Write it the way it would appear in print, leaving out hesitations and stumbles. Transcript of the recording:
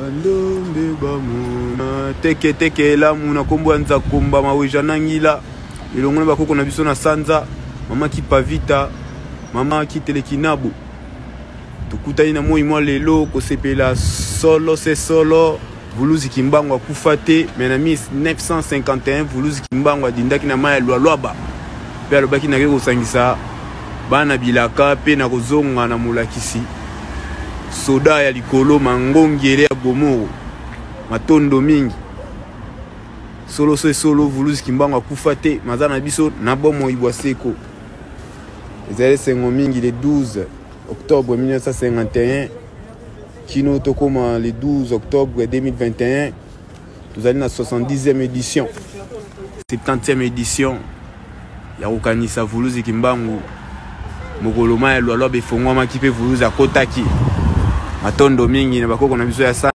ndombe bamuna teke teke la muna kombo anza komba maweja nangila ilongona bakoko na biso na sanza mama Kipavita mama Kitelekinabo tukutani na moi mwa lelo kosepela solo c'est solo Vuluzi Kimbangu akufate mais na 1951 Vuluzi Kimbangu adindaki na maya lwalwaba pe alobaki na keko sangisa bana bilaka pe na kozonga na mulakisi soda ya likolo mangongele ya gomoro matondo mingi solo c'est solo Vuluzi Kimbangu akufate mazana biso na bomo ibwaseko ezali sengo mingi le 12 octobre 1951 Kino Tokoma le 12 octobre 2021 nous allons à la 70e édition 70e édition ya kokanisa Vuluzi Kimbangu mokolo ya lwalwa befongwa makipe Vuluzi akotaki matondo mingi na bakoko na biso ya